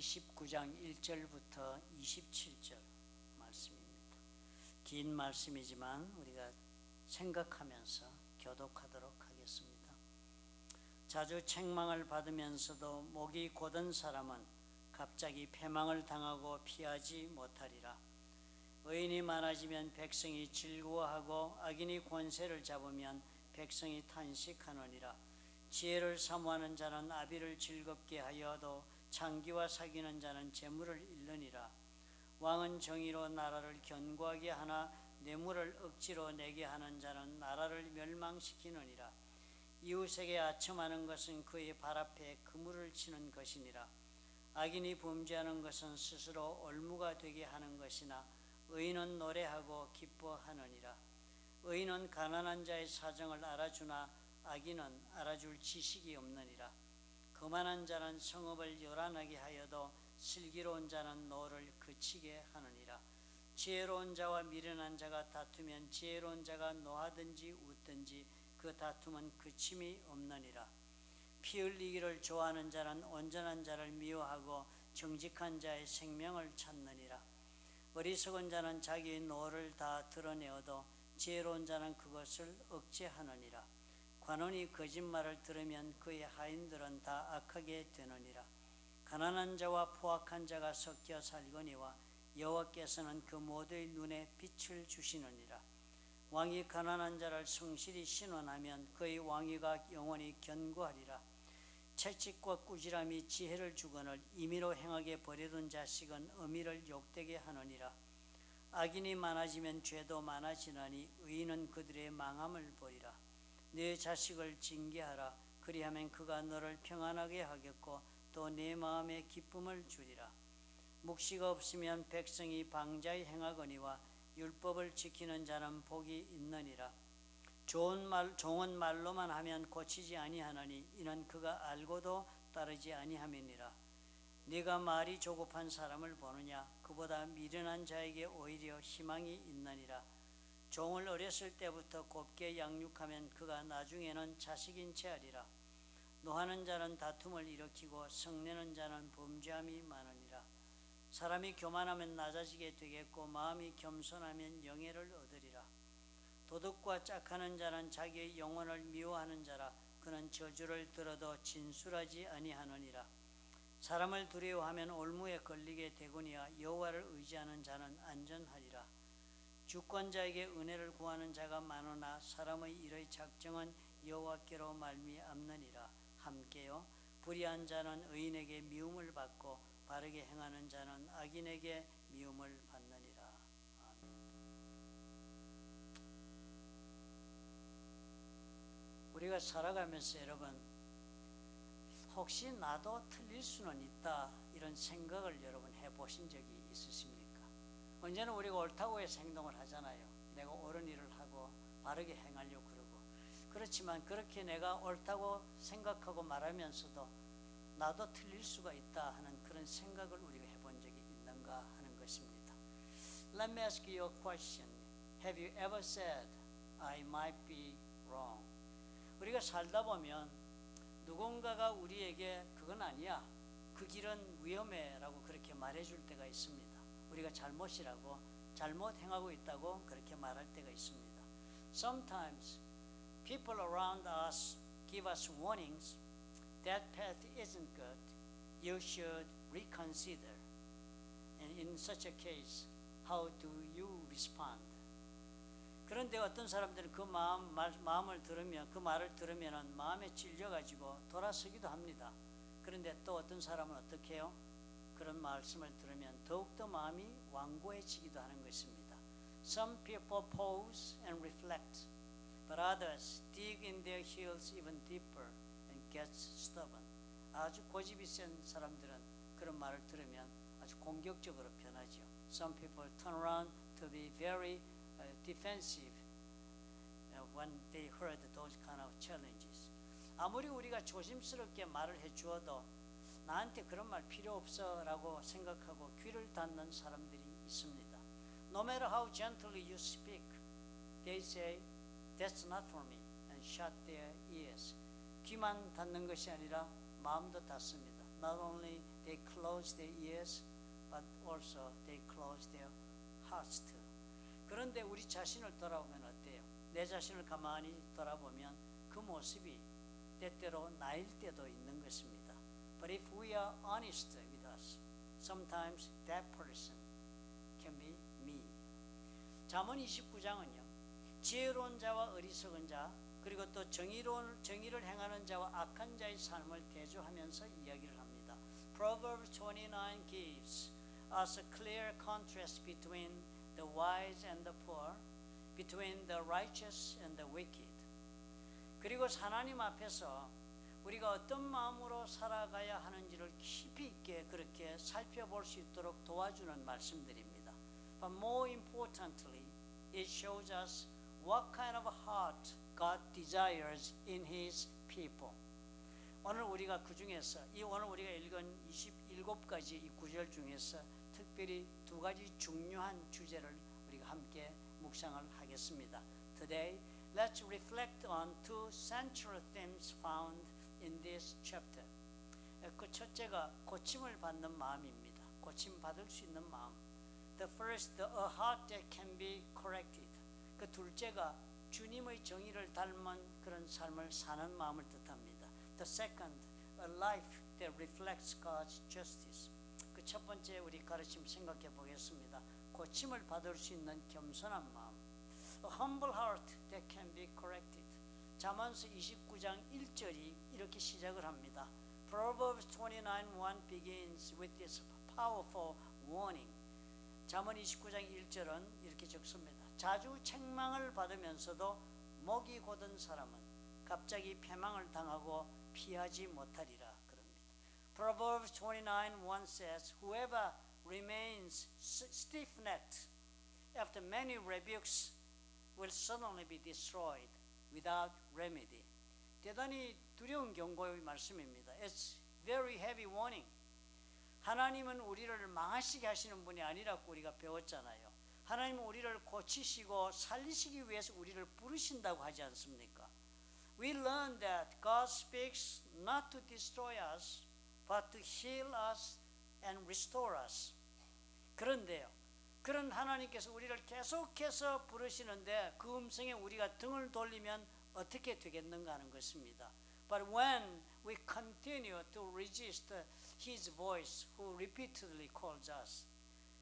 29장 1절부터 27절 말씀입니다. 긴 말씀이지만 우리가 생각하면서 교독하도록 하겠습니다. 자주 책망을 받으면서도 목이 곧은 사람은 갑자기 패망을 당하고 피하지 못하리라. 의인이 많아지면 백성이 즐거워하고 악인이 권세를 잡으면 백성이 탄식하느니라. 지혜를 사모하는 자는 아비를 즐겁게 하여도 창기와 사귀는 자는 재물을 잃느니라. 왕은 정의로 나라를 견고하게 하나 뇌물을 억지로 내게 하는 자는 나라를 멸망시키느니라. 이웃에게 아첨하는 것은 그의 발 앞에 그물을 치는 것이니라. 악인이 범죄하는 것은 스스로 올무가 되게 하는 것이나 의인은 노래하고 기뻐하느니라. 의인은 가난한 자의 사정을 알아주나 악인은 알아줄 지식이 없느니라. 거만한 자는 성읍을 요란하게 하여도 슬기로운 자는 노를 그치게 하느니라. 지혜로운 자와 미련한 자가 다투면 지혜로운 자가 노하든지 웃든지 그 다툼은 그침이 없느니라. 피 흘리기를 좋아하는 자는 온전한 자를 미워하고 정직한 자의 생명을 찾느니라. 어리석은 자는 자기의 노를 다 드러내어도 지혜로운 자는 그것을 억제하느니라. 관원이 거짓말을 들으면 그의 하인들은 다 악하게 되느니라. 가난한 자와 포악한 자가 섞여 살거니와 여호와께서는 그 모두의 눈에 빛을 주시느니라. 왕이 가난한 자를 성실히 신원하면 그의 왕위가 영원히 견고하리라. 채찍과 꾸지람이 지혜를 주거늘 임의로 행하게 버려둔 자식은 어미를 욕되게 하느니라. 악인이 많아지면 죄도 많아지나니 의인은 그들의 망함을 보리라. 내 자식을 징계하라. 그리하면 그가 너를 평안하게 하겠고 또 내 마음에 기쁨을 주리라. 묵시가 없으면 백성이 방자히 행하거니와 율법을 지키는 자는 복이 있느니라. 종은 말로만 하면 고치지 아니하나니 이는 그가 알고도 따르지 아니함이니라. 네가 말이 조급한 사람을 보느냐? 그보다 미련한 자에게 오히려 희망이 있느니라. 종을 어렸을 때부터 곱게 양육하면 그가 나중에는 자식인 채 하리라. 노하는 자는 다툼을 일으키고 성내는 자는 범죄함이 많으니라. 사람이 교만하면 낮아지게 되겠고 마음이 겸손하면 영예를 얻으리라. 도둑과 짝하는 자는 자기의 영혼을 미워하는 자라. 그는 저주를 들어도 진술하지 아니하느니라. 사람을 두려워하면 올무에 걸리게 되거니와 여호와를 의지하는 자는 안전하리라. 주권자에게 은혜를 구하는 자가 많으나 사람의 일의 작정은 여호와께로 말미암느니라. 함께요. 불의한 자는 의인에게 미움을 받고 바르게 행하는 자는 악인에게 미움을 받느니라. 아멘. 우리가 살아가면서 여러분 혹시 나도 틀릴 수는 있다 이런 생각을 여러분 해보신 적이 있으십니까? 언제나 우리가 옳다고 해서 행동을 하잖아요. 내가 옳은 일을 하고 바르게 행하려고 그러고. 그렇지만 그렇게 내가 옳다고 생각하고 말하면서도 나도 틀릴 수가 있다 하는 그런 생각을 우리가 해본 적이 있는가 하는 것입니다. Let me ask you a question. Have you ever said, I might be wrong? 우리가 살다 보면 누군가가 우리에게 그건 아니야, 그 길은 위험해 라고 그렇게 말해줄 때가 있습니다. 우리가 잘못이라고, 잘못 행하고 있다고 그렇게 말할 때가 있습니다. Sometimes people around us give us warnings. That path isn't good. You should reconsider. And in such a case, how do you respond? 그런데 어떤 사람들은 그 마음을 들으면, 그 말을 들으면 마음에 찔려가지고 돌아서기도 합니다. 그런데 또 어떤 사람은 어떻게 해요? 그런 말씀을 들으면 더욱더 마음이 완고해지기도 하는 것입니다. Some people pause and reflect, but others dig in their heels even deeper and gets stubborn. 아주 고집이 센 사람들은 그런 말을 들으면 아주 공격적으로 변하죠. Some people turn around to be very defensive when they heard those kind of challenges. 아무리 우리가 조심스럽게 말을 해주어도 나한테 그런 말 필요 없어 라고 생각하고 귀를 닫는 사람들이 있습니다. No matter how gently you speak, they say, that's not for me, and shut their ears. 귀만 닫는 것이 아니라 마음도 닫습니다. Not only they they close their ears, but also they close their hearts too. 그런데 우리 자신을 돌아보면 어때요? 내 자신을 가만히 돌아보면 그 모습이 때때로 나일 때도 있는 것입니다. But if we are honest with us, sometimes that person can be me. 잠언 29장은요. 지혜로운 자와 어리석은 자, 그리고 또 정의를 행하는 자와 악한 자의 삶을 대조하면서 이야기를 합니다. Proverbs 29 gives us a clear contrast between the wise and the poor, between the righteous and the wicked. 그리고 하나님 앞에서 우리가 어떤 마음으로 살아가야 하는지를 깊이 있게 그렇게 살펴볼 수 있도록 도와주는 말씀들입니다. But more importantly, it shows us what kind of a heart God desires in His people. 오늘 우리가 그 중에서 오늘 우리가 읽은 27가지 이 구절 중에서 특별히 두 가지 중요한 주제를 우리가 함께 묵상을 하겠습니다. Today, let's reflect on two central themes found in this chapter. 그 첫째가 고침을 받는 마음입니다. 고침 받을 수 있는 마음. The first, a heart that can be corrected. 그 둘째가 주님의 정의를 닮은 그런 삶을 사는 마음을 뜻합니다. The second, a life that reflects God's justice. 그 첫 번째 우리 가르침 생각해 보겠습니다. 고침을 받을 수 있는 겸손한 마음. A humble heart that can be corrected. 잠언서 29장 1절이 이렇게 시작을 합니다. Proverbs 29:1 begins with this powerful warning. 잠언 29장 1절은 이렇게 적습니다. 자주 책망을 받으면서도 목이 곧은 사람은 갑자기 패망을 당하고 피하지 못하리라 그럽니다. Proverbs 29:1 says, Whoever remains stiff-necked after many rebukes will suddenly be destroyed without remedy. 대단히 두려운 경고의 말씀입니다. It's very heavy warning. 하나님은 우리를 망하시게 하시는 분이 아니라고 우리가 배웠잖아요. 하나님은 우리를 고치시고 살리시기 위해서 우리를 부르신다고 하지 않습니까? We learn that God speaks not to destroy us, but to heal us and restore us. 그런데요, 그런 하나님께서 우리를 계속해서 부르시는데 그 음성에 우리가 등을 돌리면 어떻게 되겠는가 하는 것입니다. But when we continue to resist His voice, who repeatedly calls us,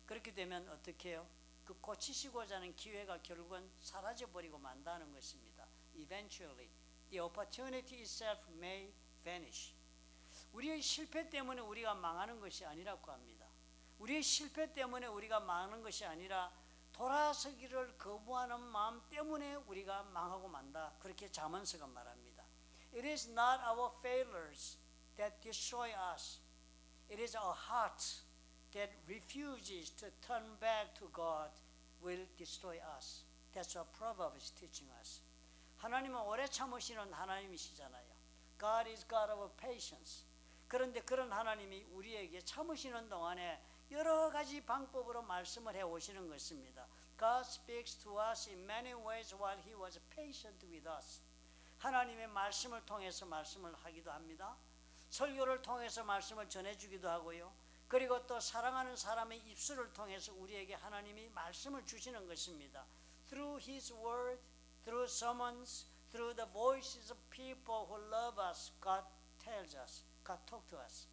그렇게 되면 어떻게 해요? 그 고치시고자 하는 기회가 결국은 사라져버리고 만다는 것입니다. Eventually, the opportunity itself may vanish. 우리의 실패 때문에 우리가 망하는 것이 아니라고 합니다. 우리의 실패 때문에 우리가 망하는 것이 아니라 돌아서기를 거부하는 마음 때문에 우리가 망하고 만다. 그렇게 잠언서가 말합니다. It is not our failures that destroy us. It is our heart that refuses to turn back to God will destroy us. That's what Proverbs is teaching us. 하나님은 오래 참으시는 하나님이시잖아요. God is God of patience. 그런데 그런 하나님이 우리에게 참으시는 동안에 여러 가지 방법으로 말씀을 해오시는 것입니다. God speaks to us in many ways while He was patient with us. 하나님의 말씀을 통해서 말씀을 하기도 합니다. 설교를 통해서 말씀을 전해주기도 하고요. 그리고 또 사랑하는 사람의 입술을 통해서 우리에게 하나님이 말씀을 주시는 것입니다. Through His word, through sermons, through the voices of people who love us, God tells us, God talk to us.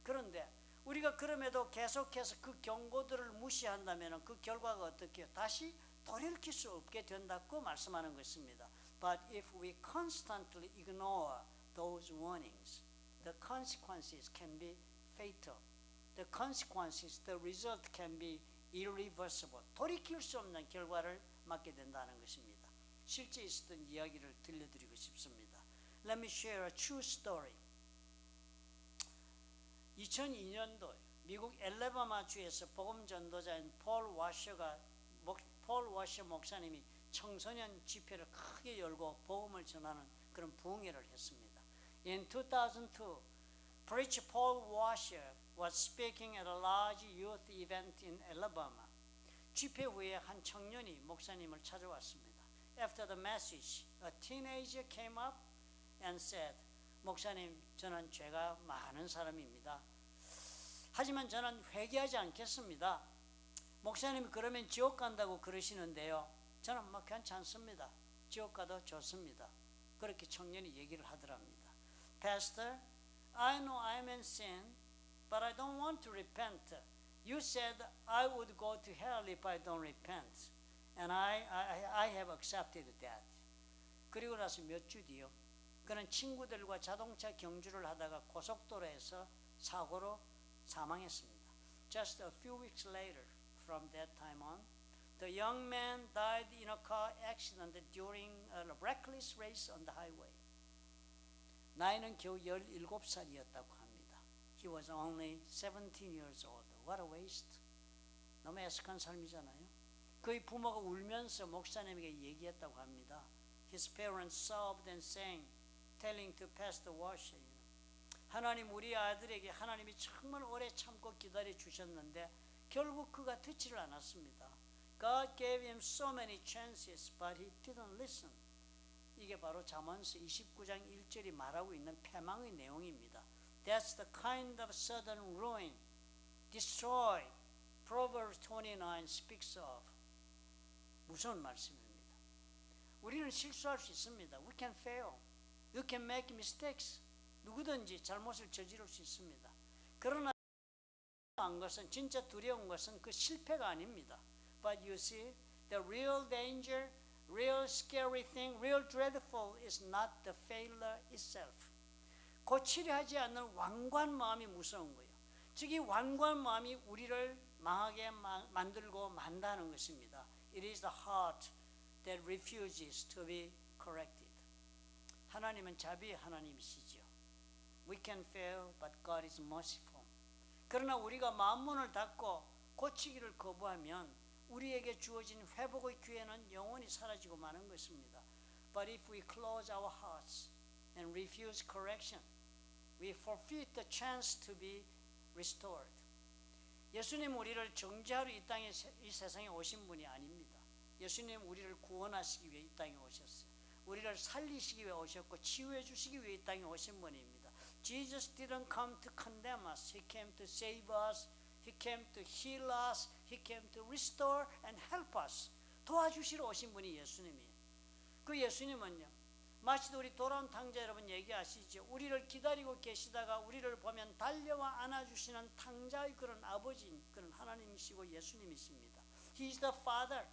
그런데 우리가 그럼에도 계속해서 그 경고들을 무시한다면 그 결과가 어떻게 해요? 다시 돌이킬 수 없게 된다고 말씀하는 것입니다. But if we constantly ignore those warnings, the consequences can be fatal. The consequences, the result can be irreversible. 돌이킬 수 없는 결과를 맞게 된다는 것입니다. 실제 있었던 이야기를 들려드리고 싶습니다. Let me share a true story. 2002년도 미국 엘레바마 주에서 복음 전도자인 폴 워셔 목사님이 청소년 집회를 크게 열고 복음을 전하는 그런 부흥회를 했습니다. In 2002, Preacher Paul Washer was speaking at a large youth event in Alabama. 집회 후에 한 청년이 목사님을 찾아왔습니다. After the message, a teenager came up and said, 목사님, 저는 죄가 많은 사람입니다. 하지만 저는 회개하지 않겠습니다. 목사님이 그러면 지옥 간다고 그러시는데요. 저는 뭐 괜찮습니다. 지옥 가도 좋습니다. 그렇게 청년이 얘기를 하더랍니다. Pastor, I know I'm in sin, but I don't want to repent. You said I would go to hell if I don't repent. And I have accepted that. 그리고 나서 몇 주 뒤요. 그는 친구들과 자동차 경주를 하다가 고속도로에서 사고로 사망했습니다. Just a few weeks later, from that time on, the young man died in a car accident during a reckless race on the highway. 나이는 겨우 17살이었다고 합니다. He was only 17 years old. What a waste. 너무 애석한 삶이잖아요. 그의 부모가 울면서 목사님에게 얘기했다고 합니다. His parents sobbed and sang, telling to Pastor Washer, 하나님 우리 아들에게 하나님이 정말 오래 참고 기다려 주셨는데 결국 그가 듣지를 않았습니다. God gave him so many chances, but he didn't listen. 이게 바로 잠언서 29장 1절이 말하고 있는 패망의 내용입니다. That's the kind of sudden ruin, destroy, Proverbs 29 speaks of. 무서운 말씀입니다. 우리는 실수할 수 있습니다. We can fail. You can make mistakes. 누구든지 잘못을 저지를 수 있습니다. 그러나 것은 진짜 두려운 것은 그 실패가 아닙니다. But you see, the real danger, real scary thing, real dreadful is not the failure itself. 고치려 하지 않는 완고한 마음이 무서운 거예요. 즉 이 완고한 마음이 우리를 망하게 만들고 만다는 것입니다. It is the heart that refuses to be corrected. 하나님은 자비의 하나님이시죠. We can fail, but God is merciful. 그러나 우리가 마음문을 닫고 고치기를 거부하면 우리에게 주어진 회복의 기회는 영원히 사라지고 마는 것입니다. But if we close our hearts and refuse correction, we forfeit the chance to be restored. 예수님 우리를 정죄하러 이 세상에 오신 분이 아닙니다. 예수님 우리를 구원하시기 위해 이 땅에 오셨어요. 우리를 살리시기 위해 오셨고 치유해 주시기 위해 이 땅에 오신 분입니다. Jesus didn't come to condemn us. He came to save us. He came to heal us. He came to restore and help us. 도와주시러 오신 분이 예수님이에요. 그 예수님은요. 마치도 우리 돌아온 탕자 여러분 얘기하시죠. 우리를 기다리고 계시다가 우리를 보면 달려와 안아주시는 탕자의 그런 아버지인 그런 하나님이시고 예수님이십니다. He is the Father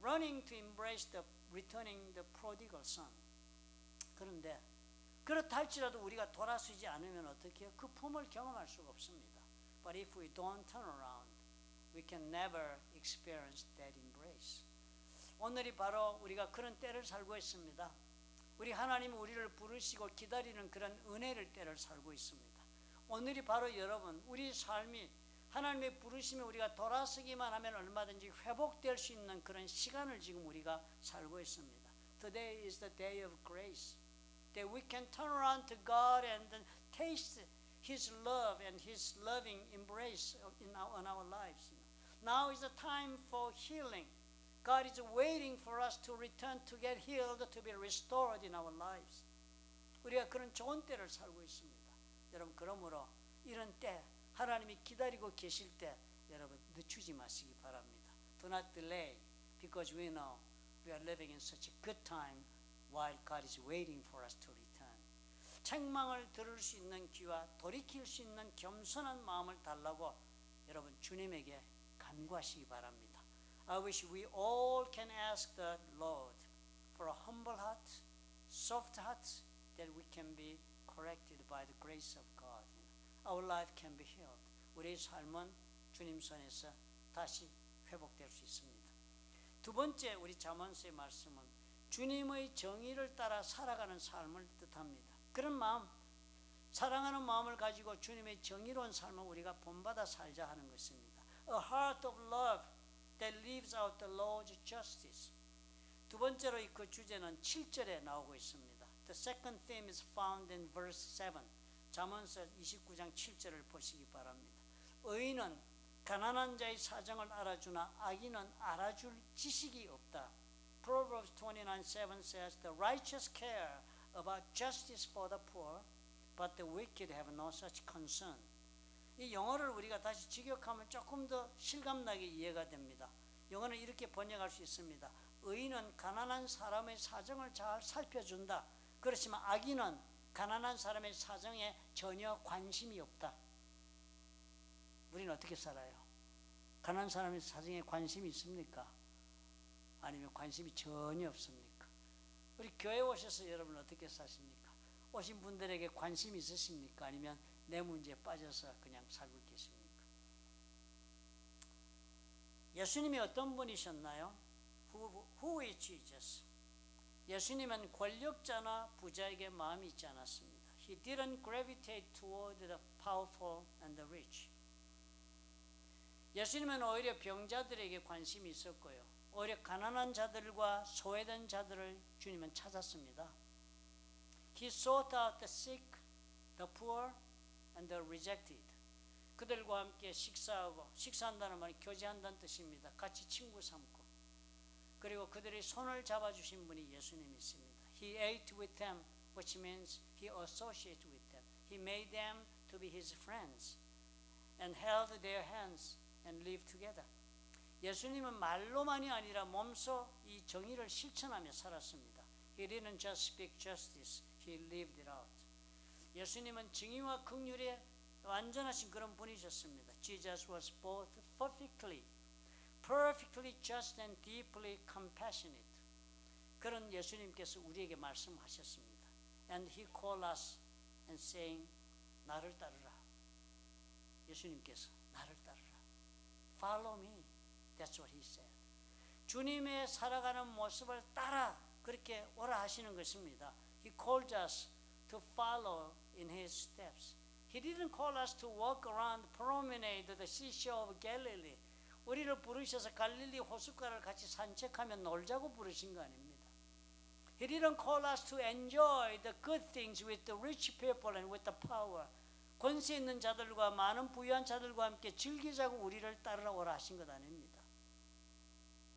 running to embrace the returning the prodigal son. 그런데 그렇다 할지라도 우리가 돌아서지 않으면 어떻게 해요? 그 품을 경험할 수가 없습니다. But if we don't turn around, we can never experience that embrace. 오늘이 바로 우리가 그런 때를 살고 있습니다. 우리 하나님이 우리를 부르시고 기다리는 그런 은혜를 때를 살고 있습니다. 오늘이 바로 여러분 우리 삶이 하나님의 부르심에 우리가 돌아서기만 하면 얼마든지 회복될 수 있는 그런 시간을 지금 우리가 살고 있습니다. Today is the day of grace. That we can turn around to God and then taste His love and His loving embrace in our lives. Now is the time for healing. God is waiting for us to return to get healed, to be restored in our lives. 우리가 그런 좋은 때를 살고 있습니다. 여러분 그러므로 이런 때 하나님이 기다리고 계실 때 여러분 늦추지 마시기 바랍니다. Do not delay because we know we are living in such a good time while God is waiting for us to return. 책망을 들을 수 있는 귀와 돌이킬 수 있는 겸손한 마음을 달라고 여러분 주님에게 간구하시기 바랍니다. I wish we all can ask the Lord for a humble heart, soft heart, that we can be corrected by the grace of God. Our life can be healed. 우리의 삶은 주님 손에서 다시 회복될 수 있습니다. 두 번째 우리 잠언서의 말씀은 주님의 정의를 따라 살아가는 삶을 뜻합니다. 그런 마음, 사랑하는 마음을 가지고 주님의 정의로운 삶을 우리가 본받아 살자 하는 것입니다. A heart of love that lives out the Lord's justice. 두 번째로 그 주제는 7절에 나오고 있습니다. The second theme is found in verse 7. 잠언서 29장 7절을 보시기 바랍니다. 의인은 가난한 자의 사정을 알아주나 악인은 알아줄 지식이 없다. Proverbs 29:7 says, The righteous care about justice for the poor, but the wicked have no such concern. 이 영어를 우리가 다시 직역하면 조금 더 실감나게 이해가 됩니다. 영어는 이렇게 번역할 수 있습니다. 의인은 가난한 사람의 사정을 잘 살펴준다. 그렇지만 악인은 가난한 사람의 사정에 전혀 관심이 없다. 우리는 어떻게 살아요? 가난한 사람의 사정에 관심이 있습니까? 아니면 관심이 전혀 없습니까? 우리 교회 오셔서 여러분 어떻게 사십니까? 오신 분들에게 관심이 있으십니까? 아니면 내 문제에 빠져서 그냥 살고 계십니까? 예수님이 어떤 분이셨나요? Who is Jesus? 예수님은 권력자나 부자에게 마음이 있지 않았습니다. He didn't gravitate toward the powerful and the rich. 예수님은 오히려 병자들에게 관심이 있었고요. 오히려 가난한 자들과 소외된 자들을 주님은 찾았습니다. He sought out the sick, the poor, and the rejected. 그들과 함께 식사하고, 식사한다는 말이 교제한다는 뜻입니다. 같이 친구 삼고. 그리고 그들의 손을 잡아주신 분이 예수님이십니다. He ate with them, which means he associated with them. He made them to be his friends and held their hands and lived together. 예수님은 말로만이 아니라 몸소 이 정의를 실천하며 살았습니다. He didn't just speak justice, he lived it out. 예수님은 정의와 긍휼에 완전하신 그런 분이셨습니다. Jesus was both perfectly just and deeply compassionate. 그런 예수님께서 우리에게 말씀하셨습니다. And he called us and saying, 나를 따르라. 예수님께서 나를 따르라. Follow me. That's what he said. 주님의 살아가는 모습을 따라 그렇게 오라 하시는 것입니다. He called us to follow in his steps. He didn't call us to walk around the promenade of the seashore of Galilee. 우리를 부르셔서 갈릴리 호숫가를 같이 산책하며 놀자고 부르신 거 아닙니다. He didn't call us to enjoy the good things with the rich people and with the power. 권세 있는 자들과 많은 부유한 자들과 함께 즐기자고 우리를 따르라오라 하신 것 아닙니다.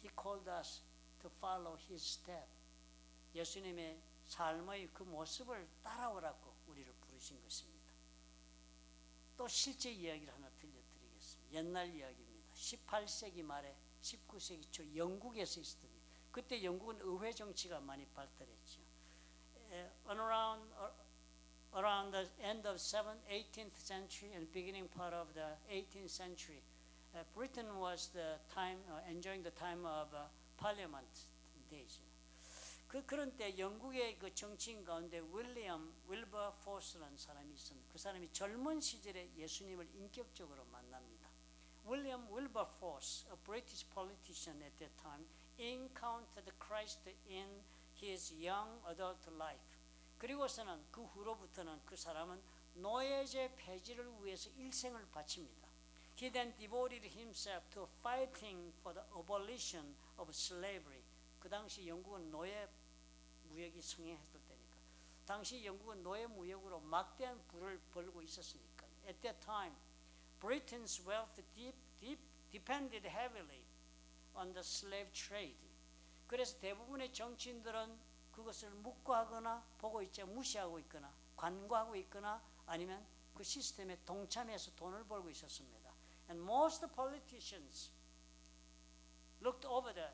He called us to follow his step. 예수님의 삶의 그 모습을 따라오라고 우리를 부르신 것입니다. 또 실제 이야기를 하나 들려드리겠습니다. 옛날 이야기입니다. 18세기 말에 19세기 초 영국에서 있었던 일. 그때 영국은 의회 정치가 많이 발달했죠. Around the end of 18th century and beginning part of the 18th century, Britain was the time enjoying the time of Parliament days. 그런 때 영국의 그 정치인 가운데 윌리엄 윌버포스라는 사람이 있었는데 그 사람이 젊은 시절에 예수님을 인격적으로 만납니다. William Wilberforce, a British politician at that time, encountered Christ in his young adult life. 그리고서는 그 후로부터는 그 사람은 노예제 폐지를 위해서 일생을 바칩니다. He then devoted himself to fighting for the abolition of slavery. 그 당시 영국은 노예 무역이 성행했을 때니까. 당시 영국은 노예 무역으로 막대한 부를 벌고 있었으니까. At that time, Britain's wealth depended heavily on the slave trade. 그래서 대부분의 정치인들은 그것을 묵과하거나 보고 있지 무시하고 있거나 관과하고 있거나 아니면 그 시스템에 동참해서 돈을 벌고 있었습니다. And most politicians looked over the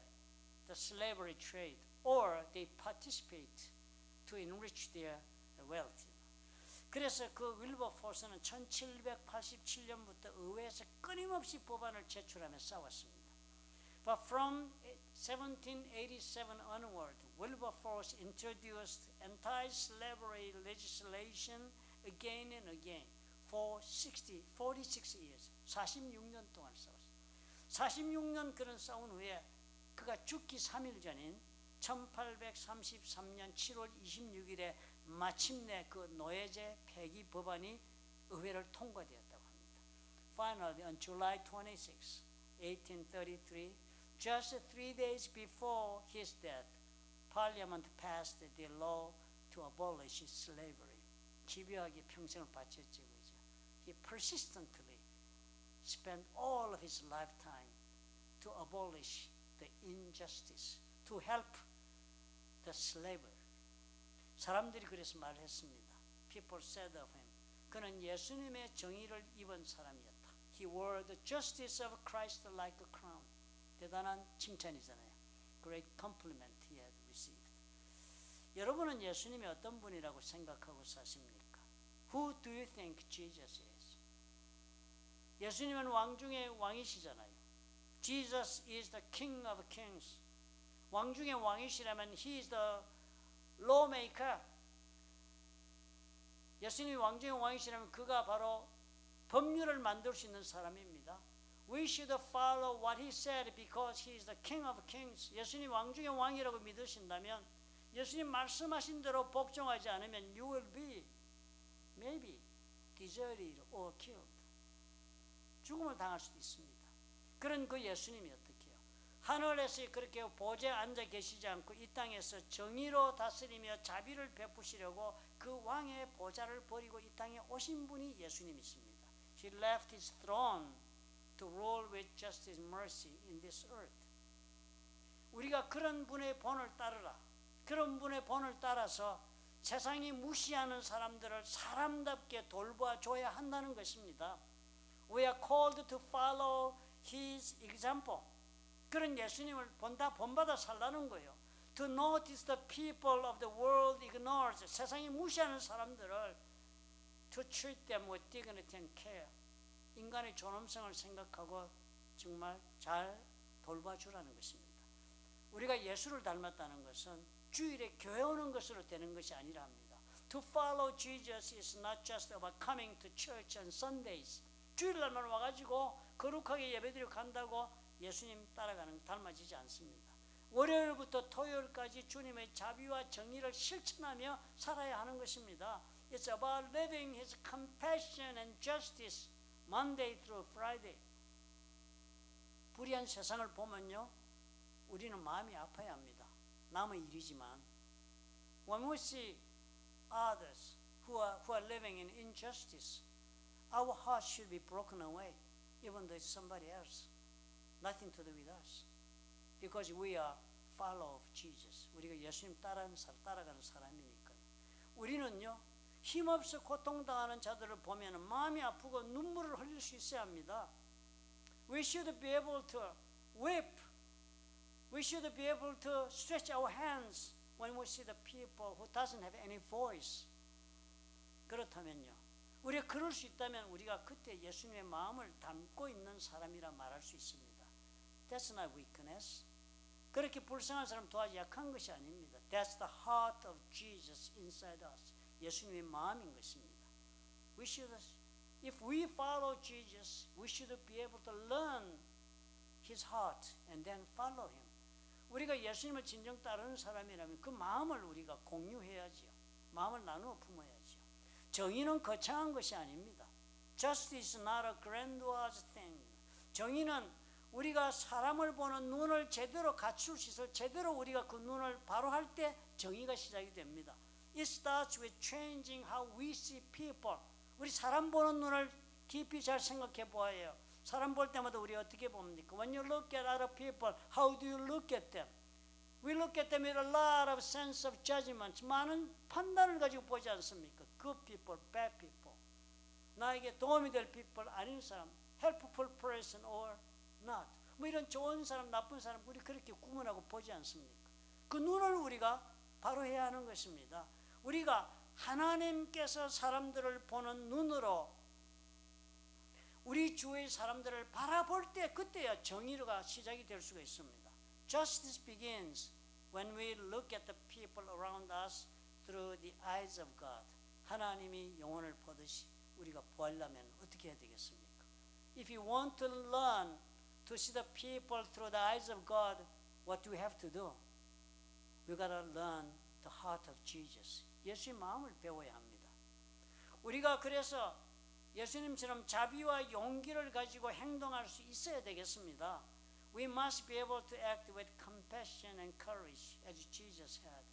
slavery trade or they participate to enrich their wealth. 그래서 그 윌버포스는 1787년부터 의회에서 끊임없이 법안을 제출하며 싸웠습니다. But from 1787 onward, Wilberforce introduced anti-slavery legislation again and again for 46 years. 46년 동안 싸웠어요. 46년 그런 싸운 후에 그가 죽기 3일 전인 1833년 7월 26일에 마침내 그 노예제 폐기 법안이 의회를 통과되었다고 합니다. Finally, on July 26, 1833, just 3 days before his death, Parliament passed the law to abolish slavery. 집요하게 평생을 바쳤지 그죠. He persistently spent all of his lifetime to abolish the injustice, to help the slaver. 사람들이 그래서 말했습니다. People said of him, 그는 예수님의 정의를 입은 사람이었다. He wore the justice of Christ like a crown. 대단한 칭찬이잖아요. Great compliment he had received. 여러분은 예수님이 어떤 분이라고 생각하고 사십니까? Who do you think Jesus is? 예수님은 왕 중에 왕이시잖아요. Jesus is the King of Kings. 왕 중에 왕이시라면 He is the lawmaker. 예수님이 왕 중에 왕이시라면 그가 바로 법률을 만들 수 있는 사람입니다. We should follow what He said because He is the King of Kings. 예수님 왕 중에 왕이라고 믿으신다면 예수님 말씀하신 대로 복종하지 않으면 you will be maybe deserted or killed. 죽음을 당할 수도 있습니다. 그런 그 예수님이 어떻게 해요? 하늘에서 그렇게 보좌에 앉아 계시지 않고 이 땅에서 정의로 다스리며 자비를 베푸시려고 그 왕의 보좌를 버리고 이 땅에 오신 분이 예수님이십니다. He left His throne to rule with justice and mercy in this earth. 우리가 그런 분의 본을 따르라. 그런 분의 본을 따라서 세상이 무시하는 사람들을 사람답게 돌봐줘야 한다는 것입니다. We are called to follow His example. 그런 예수님을 본받아 살라는 거예요. To notice the people of the world ignores. 세상이 무시하는 사람들을 to treat them with dignity and care. 인간의 존엄성을 생각하고 정말 잘 돌봐주라는 것입니다. 우리가 예수를 닮았다는 것은 주일에 교회 오는 것으로 되는 것이 아니라 합니다. To follow Jesus is not just about coming to church on Sundays. 주일날만 와가지고 거룩하게 예배드리고 간다고 예수님 따라가는 닮아지지 않습니다. 월요일부터 토요일까지 주님의 자비와 정의를 실천하며 살아야 하는 것입니다. It's about living His compassion and justice Monday through Friday. 불의한 세상을 보면요, 우리는 마음이 아파야 합니다. 남의 일이지만 when we see others who are living in injustice, our hearts should be broken away, even though it's somebody else, nothing to do with us, because we are follower of Jesus. 우리가 예수님 따라가는 사람이니까요. 우리는요, 힘없어 고통당하는 자들을 보면 마음이 아프고 눈물을 흘릴 수 있어야 합니다. We should be able to weep. We should be able to stretch our hands when we see the people who doesn't have any voice. 그렇다면요, 우리가 그럴 수 있다면 우리가 그때 예수님의 마음을 담고 있는 사람이라 말할 수 있습니다. That's not weakness. 그렇게 불쌍한 사람 도와주기 약한 것이 아닙니다. That's the heart of Jesus inside us. 예수님의 마음인 것입니다. We should, if we follow Jesus, we should be able to learn His heart and then follow Him. 우리가 예수님을 진정 따르는 사람이라면 그 마음을 우리가 공유해야지요. 마음을 나누어 품어야지요. 정의는 거창한 것이 아닙니다. Justice is not a grandiose thing. 정의는 우리가 사람을 보는 눈을 제대로 갖출 수 있어 제대로 우리가 그 눈을 바로 할 때 정의가 시작이 됩니다. It starts with changing how we see people. 우리 사람 보는 눈을 깊이 잘 생각해 보아야 해요. 사람 볼 때마다 우리 어떻게 봅니까? When you look at other people, how do you look at them? We look at them with a lot of sense of judgment. 많은 판단을 가지고 보지 않습니까? Good people, bad people. 나에게 도움이 될 people 아닌 사람, helpful person or not. 뭐 이런 좋은 사람, 나쁜 사람 우리 그렇게 구분하고 보지 않습니까? 그 눈을 우리가 바로 해야 하는 것입니다. 우리가 하나님께서 사람들을 보는 눈으로 우리 주위의 사람들을 바라볼 때 그때야 정의가 시작이 될 수가 있습니다. Justice begins when we look at the people around us through the eyes of God. 하나님이 영혼을 보듯이 우리가 보려면 어떻게 해야 되겠습니까? If you want to learn to see the people through the eyes of God, what do we have to do? We gotta learn the heart of Jesus. 예수의 마음을 배워야 합니다. 우리가 그래서 예수님처럼 자비와 용기를 가지고 행동할 수 있어야 되겠습니다. We must be able to act with compassion and courage as Jesus had.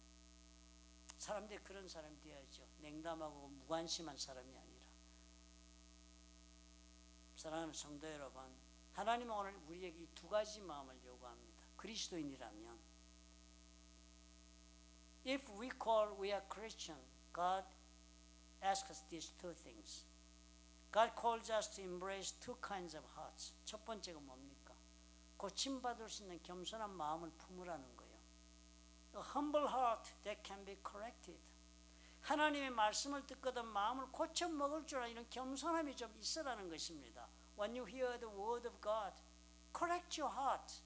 사람들이 그런 사람이 되어야죠. 냉담하고 무관심한 사람이 아니라. 사랑하는 성도 여러분, 하나님은 오늘 우리에게 이 두 가지 마음을 요구합니다. 그리스도인이라면 If we call we are Christian, God asks us these two things. God calls us to embrace two kinds of hearts. 첫 번째가 뭡니까? 고침받을 수 있는 겸손한 마음을 품으라는 거예요. A humble heart that can be corrected. 하나님의 말씀을 듣거든 마음을 고쳐 먹을 줄 아는 이런 겸손함이 좀 있으라는 것입니다. When you hear the word of God, correct your heart.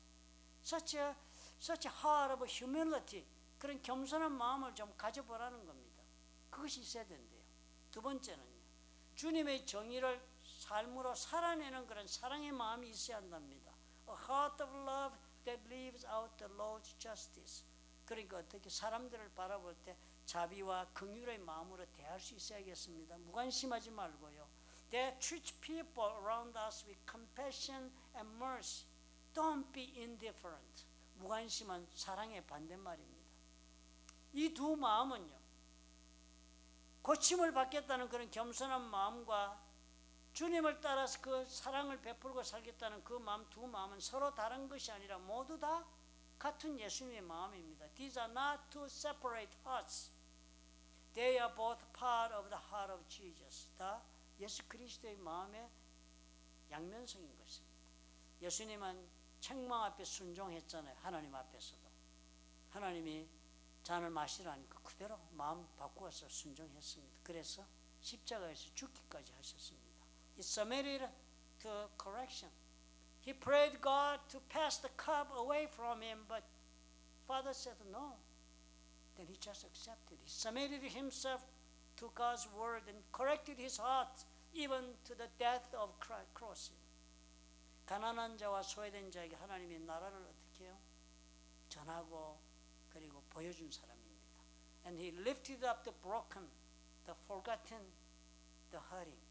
Such a heart of humility. 그런 겸손한 마음을 좀 가져보라는 겁니다. 그것이 있어야 된대요. 두 번째는요. 주님의 정의를 삶으로 살아내는 그런 사랑의 마음이 있어야 한답니다. A heart of love that lives out the Lord's justice. 그러니까 어떻게 사람들을 바라볼 때 자비와 긍휼의 마음으로 대할 수 있어야겠습니다. 무관심하지 말고요. That treat people around us with compassion and mercy. Don't be indifferent. 무관심은 사랑의 반대말입니다. 이 두 마음은요. 고침을 받겠다는 그런 겸손한 마음과 주님을 따라서 그 사랑을 베풀고 살겠다는 그 마음, 두 마음은 서로 다른 것이 아니라 모두 다 같은 예수님의 마음입니다. These are not two separate hearts. They are both part of the heart of Jesus. 다 예수 그리스도의 마음의 양면성인 것입니다. 예수님은 책망 앞에 순종했잖아요. 하나님 앞에서도. 하나님이 잔을 마시라니까 그대로 마음 바꾸어서 순종했습니다. 그래서 십자가에서 죽기까지 하셨습니다. He submitted to correction. He prayed God to pass the cup away from him, but Father said no. Then he just accepted. He submitted himself to God's word and corrected his heart even to the death of cross. 가난한 자와 소외된 자에게 하나님의 나라를 어떻게 해요? 전하고 그리고 보여준 사람입니다. And he lifted up the broken, the forgotten, the hurting.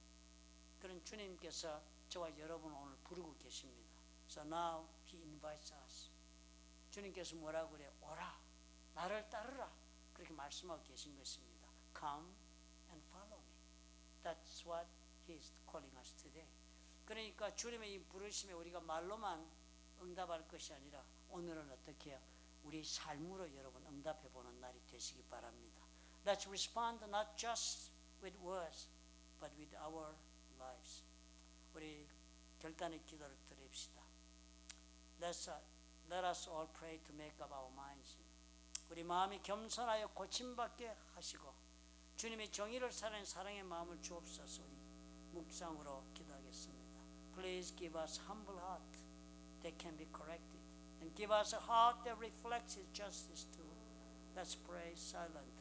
그런 주님께서 저와 여러분 오늘 부르고 계십니다. So now he invites us. 주님께서 뭐라고 그래요? 오라, 나를 따르라. 그렇게 말씀하고 계신 것입니다. Come and follow me. That's what he is calling us today. 그러니까 주님의 이 부르심에 우리가 말로만 응답할 것이 아니라 오늘은 어떻게 해요? 우리 삶으로 여러분 응답해보는 날이 되시기 바랍니다. Let's respond not just with words, but with our lives. 우리 결단의 기도를 드립시다. Let us all pray to make up our minds. 우리 마음이 겸손하여 고침받게 하시고 주님의 정의를 사랑하는 사랑의 마음을 주옵소서. 우리 묵상으로 기도하겠습니다. Please give us humble heart that can be corrected. And give us a heart that reflects His justice too. Let's pray silently.